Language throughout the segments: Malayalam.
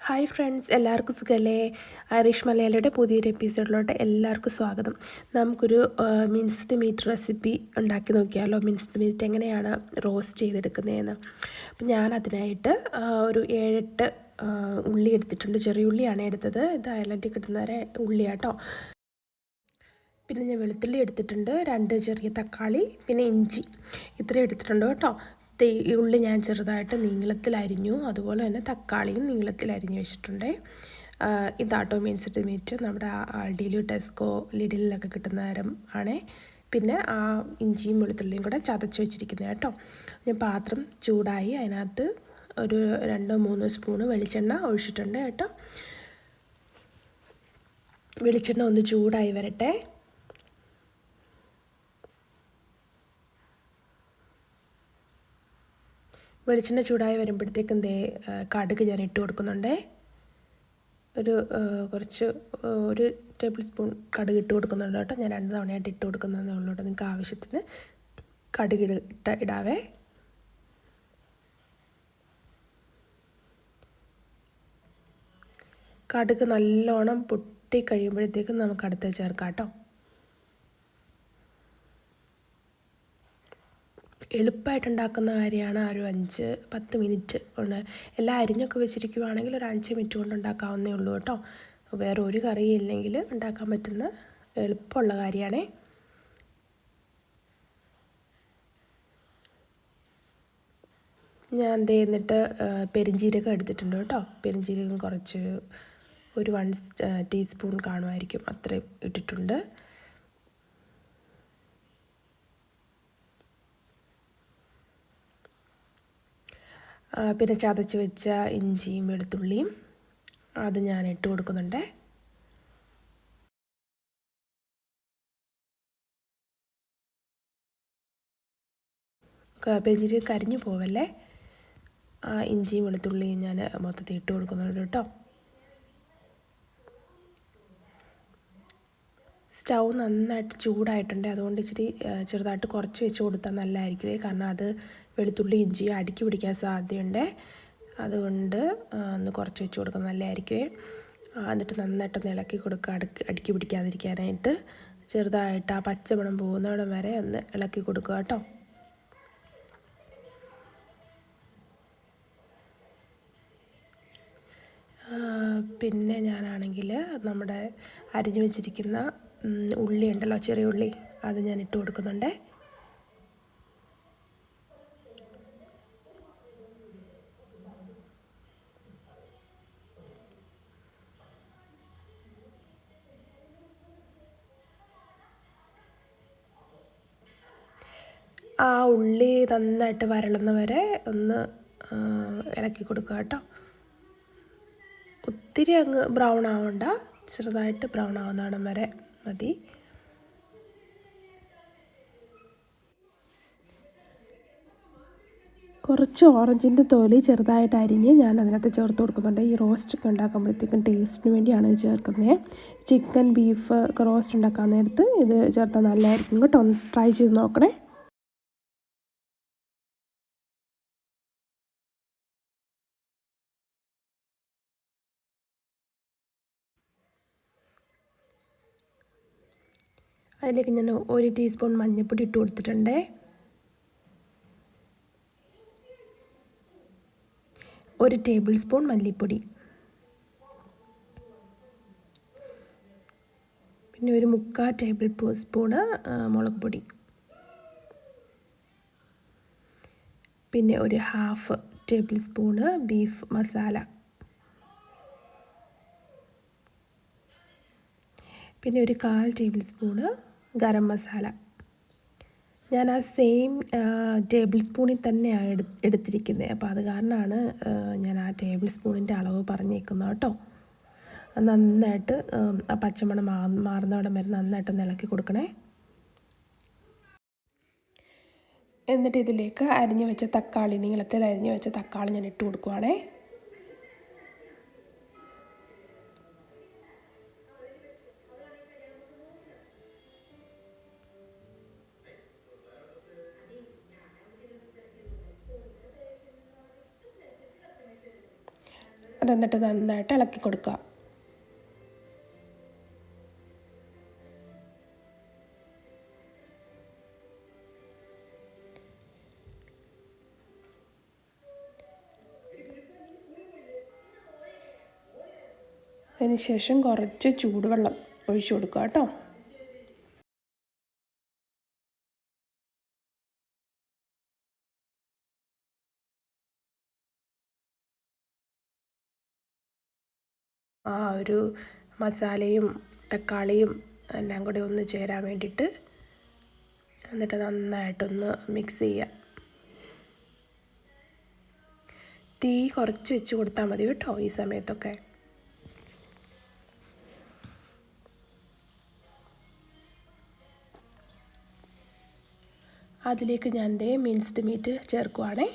ഹായ് ഫ്രണ്ട്സ്, എല്ലാവർക്കും സുഖമല്ലേ? ഐറിഷ് മലയാളിയുടെ പുതിയൊരു എപ്പിസോഡിലോട്ട് എല്ലാവർക്കും സ്വാഗതം. നമുക്കൊരു മിൻസ്ഡ് മീറ്റ് റെസിപ്പി ഉണ്ടാക്കി നോക്കിയാലോ? മിൻസ്ഡ് മീറ്റ് എങ്ങനെയാണ് റോസ്റ്റ് ചെയ്തെടുക്കുന്നതെന്ന്. അപ്പം ഞാൻ അതിനായിട്ട് ഒരു 7-8 ഉള്ളി എടുത്തിട്ടുണ്ട്. ചെറിയ ഉള്ളിയാണ് എടുത്തത്. ഇത് അയലൻഡിൽ കിട്ടുന്ന ഉള്ളിയാട്ടോ. പിന്നെ ഞാൻ വെളുത്തുള്ളി എടുത്തിട്ടുണ്ട്, 2 ചെറിയ തക്കാളി, പിന്നെ ഇഞ്ചി ഇത്രയും എടുത്തിട്ടുണ്ട് കേട്ടോ. ഉള്ളി ഞാൻ ചെറുതായിട്ട് നീളത്തിലരിഞ്ഞു, അതുപോലെ തന്നെ തക്കാളിയും നീളത്തിലരിഞ്ഞു വെച്ചിട്ടുണ്ട്. ഇതാട്ടോ മിൻസ്ഡ് മീറ്റ്. നമ്മുടെ ആൾഡിയിൽ, ടെസ്കോ, ലിഡിലൊക്കെ കിട്ടുന്ന തരം ആണേ. പിന്നെ ആ ഇഞ്ചിയും വെളുത്തുള്ളിയും കൂടെ ചതച്ച് വെച്ചിരിക്കുന്നത് കേട്ടോ. ഞാൻ പാത്രം ചൂടായി, അതിനകത്ത് ഒരു 2-3 സ്പൂണ് വെളിച്ചെണ്ണ ഒഴിച്ചിട്ടുണ്ട് കേട്ടോ. വെളിച്ചെണ്ണ ഒന്ന് ചൂടായി വരട്ടെ. വെളിച്ചെണ്ണ ചൂടായി വരുമ്പോഴത്തേക്കും കടുക് ഞാൻ ഇട്ട് കൊടുക്കുന്നുണ്ട്. ഒരു ടേബിൾ സ്പൂൺ കടുക് ഇട്ട് കൊടുക്കുന്നുണ്ട് കേട്ടോ. ഞാൻ 2 തവണയായിട്ട് ഇട്ട് കൊടുക്കുന്നതേ ഉള്ളൂ കേട്ടോ. നിങ്ങൾക്ക് ആവശ്യത്തിന് കടുക് ഇടാവേ. കടുക് നല്ലോണം പൊട്ടി കഴിയുമ്പോഴത്തേക്കും നമുക്ക് അടുത്ത് ചേർക്കാം കേട്ടോ. എളുപ്പമായിട്ടുണ്ടാക്കുന്ന കാര്യമാണ്. ഒരു 5-10 മിനിറ്റ് കൊണ്ട് എല്ലാം അരിഞ്ഞൊക്കെ വെച്ചിരിക്കുവാണെങ്കിൽ ഒരു 5 മിനിറ്റ് കൊണ്ട് ഉണ്ടാക്കാവുന്നേ ഉള്ളൂ കേട്ടോ. വേറെ ഒരു കറിയും ഇല്ലെങ്കിൽ ഉണ്ടാക്കാൻ പറ്റുന്ന എളുപ്പമുള്ള കാര്യമാണേ. ഞാൻ എന്നിട്ട് പെരിഞ്ജീരകം എടുത്തിട്ടുണ്ട് കേട്ടോ. പെരിഞ്ജീരകം ഒരു 1 ടീസ്പൂൺ കാണുമായിരിക്കും, അത്രയും ഇട്ടിട്ടുണ്ട്. പിന്നെ ചതച്ച് വെച്ച ഇഞ്ചിയും വെളുത്തുള്ളിയും അത് ഞാൻ ഇട്ട് കൊടുക്കുന്നുണ്ട്. പെരിഞ്ജീരകം കരിഞ്ഞു പോവല്ലേ. ഇഞ്ചിയും വെളുത്തുള്ളിയും ഞാൻ മൊത്തത്തിൽ ഇട്ട് കൊടുക്കുന്നുണ്ട് കേട്ടോ. സ്റ്റൗ നന്നായിട്ട് ചൂടായിട്ടുണ്ട്, അതുകൊണ്ട് ഇച്ചിരി ചെറുതായിട്ട് കുറച്ച് വെച്ച് കൊടുത്താൽ നല്ലതായിരിക്കുമേ. കാരണം അത് വെളുത്തുള്ളി ഇഞ്ചി അടുക്കി പിടിക്കാൻ സാധ്യതയുണ്ട്. അതുകൊണ്ട് ഒന്ന് കുറച്ച് വെച്ച് കൊടുക്കുന്നത് നല്ലതായിരിക്കുമേ. എന്നിട്ട് നന്നായിട്ടൊന്ന് ഇളക്കി കൊടുക്കുക, അടുക്കി പിടിക്കാതിരിക്കാനായിട്ട്. ചെറുതായിട്ട് ആ പച്ചമണം പോകുന്നിടം വരെ ഒന്ന് ഇളക്കി കൊടുക്കുക കേട്ടോ. പിന്നെ ഞാനാണെങ്കിൽ നമ്മുടെ അരിഞ്ഞു വെച്ചിരിക്കുന്ന ഉള്ളി ഉണ്ടല്ലോ, ചെറിയ ഉള്ളി, അത് ഞാൻ ഇട്ട് കൊടുക്കുന്നുണ്ട്. ആ ഉള്ളി നന്നായിട്ട് വരളുന്ന വരെ ഒന്ന് ഇളക്കി കൊടുക്കുക കേട്ടോ. ഒത്തിരി അങ്ങ് ബ്രൗൺ ആവണ്ട, ചെറുതായിട്ട് ബ്രൗൺ ആവുന്നിടം വരെ മതി. കുറച്ച് ഓറഞ്ചിൻ്റെ തോല് ചെറുതായിട്ട് അരിഞ്ഞ് ഞാൻ അതിനകത്ത് ചേർത്ത് കൊടുക്കുന്നുണ്ട്. ഈ റോസ്റ്റൊക്കെ ഉണ്ടാക്കുമ്പോഴത്തേക്കും ടേസ്റ്റിന് വേണ്ടിയാണ് ഇത് ചേർക്കുന്നത്. ചിക്കൻ, ബീഫ് ഒക്കെ റോസ്റ്റ് ഉണ്ടാക്കാൻ നേരത്ത് ഇത് ചേർത്താൽ നല്ലതായിരിക്കും കേട്ടോ. ഒന്ന് ട്രൈ ചെയ്ത് നോക്കണേ. അതിലേക്ക് ഞാൻ 1 ടീസ്പൂൺ മഞ്ഞൾപ്പൊടി ഇട്ട് കൊടുത്തിട്ടുണ്ട്. 1 ടേബിൾ സ്പൂൺ മല്ലിപ്പൊടി, പിന്നെ 1/4 ടേബിൾ സ്പൂണ് മുളക് പൊടി, പിന്നെ 1/2 ടേബിൾ സ്പൂണ് ബീഫ് മസാല, പിന്നെ 1/4 ടേബിൾ സ്പൂണ് ഗരം മസാല. ഞാൻ ആ സെയിം ടേബിൾ സ്പൂണിൽ തന്നെയാണ് എടുത്തിരിക്കുന്നത്. അപ്പോൾ അത് കാരണമാണ് ഞാൻ ആ ടേബിൾ സ്പൂണിൻ്റെ അളവ് പറഞ്ഞേക്കുന്നത് കേട്ടോ. നന്നായിട്ട് ആ പച്ചമണം മാറുന്നവിടം വരെ നന്നായിട്ടൊന്ന് ഇളക്കി കൊടുക്കണേ. എന്നിട്ട് ഇതിലേക്ക് അരിഞ്ഞു വെച്ച തക്കാളി, നീളത്തിൽ അരിഞ്ഞു വെച്ച തക്കാളി ഞാൻ ഇട്ട് കൊടുക്കുവാണേ. അതെന്നിട്ട് നന്നായിട്ട് ഇളക്കി കൊടുക്കുക. അതിനുശേഷം കുറച്ച് ചൂടുവെള്ളം ഒഴിച്ചു കൊടുക്കുക കേട്ടോ. ആ ഒരു മസാലയും തക്കാളിയും എല്ലാം കൂടി ഒന്ന് ചേരാൻ വേണ്ടിയിട്ട് എന്നിട്ട് നന്നായിട്ടൊന്ന് മിക്സ് ചെയ്യുക. തീ കുറച്ച് വെച്ച് കൊടുത്താൽ മതി കേട്ടോ ഈ സമയത്തൊക്കെ. അതിലേക്ക് ഞാൻ മിൻസ്ഡ് മീറ്റ് ചേർക്കുവാണേ.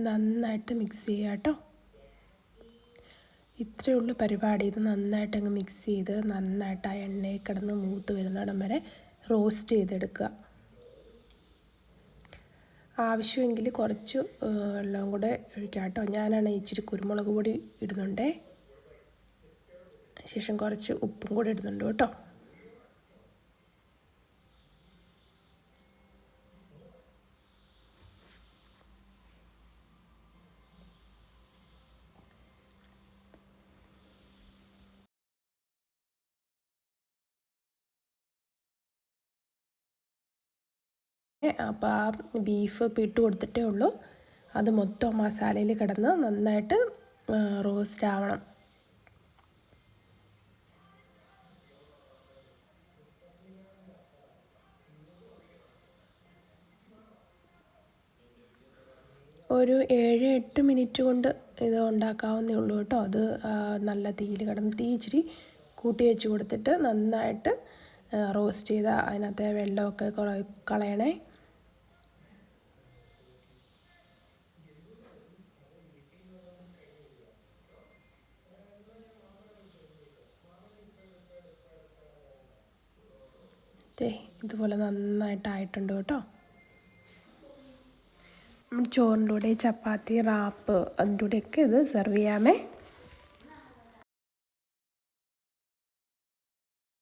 നന്നായിട്ട് മിക്സ് ചെയ്യുക കേട്ടോ. ഇത്രയേ ഉള്ളൂ പരിപാടി. ഇത് നന്നായിട്ട് അങ്ങ് മിക്സ് ചെയ്ത് നന്നായിട്ട് ആ എണ്ണയിൽ കിടന്ന് മൂത്ത് വരുന്നിടം വരെ റോസ്റ്റ് ചെയ്തെടുക്കുക. ആവശ്യമെങ്കിൽ കുറച്ച് വെള്ളം കൂടെ ഒഴിക്കാം കേട്ടോ. ഞാനാണ് ഇച്ചിരി കുരുമുളക് പൊടി ഇടുന്നുണ്ടേ. ശേഷം കുറച്ച് ഉപ്പും കൂടി ഇടുന്നുണ്ട് കേട്ടോ. അപ്പോൾ ആ ബീഫ് ഇപ്പോൾ ഇട്ട് കൊടുത്തിട്ടേ ഉള്ളൂ. അത് മൊത്തം മസാലയിൽ കിടന്ന് നന്നായിട്ട് റോസ്റ്റ് ആവണം. ഒരു 7-8 മിനിറ്റ് കൊണ്ട് ഇത് ഉണ്ടാക്കാവുന്നേ ഉള്ളൂ കേട്ടോ. അത് നല്ല തീയിൽ കിടന്ന് തീ ഇച്ചിരി കൂട്ടി വെച്ച് കൊടുത്തിട്ട് നന്നായിട്ട് റോസ്റ്റ് ചെയ്ത അതിനകത്തെ വെള്ളമൊക്കെ കളയണേ. ഇതുപോലെ നന്നായിട്ടായിട്ടുണ്ട് കേട്ടോ. ചോറിൻ്റെ കൂടെ ചപ്പാത്തി റാപ്പ് അതിൻ്റെ കൂടെയൊക്കെ ഇത് സെർവ് ചെയ്യാമേ.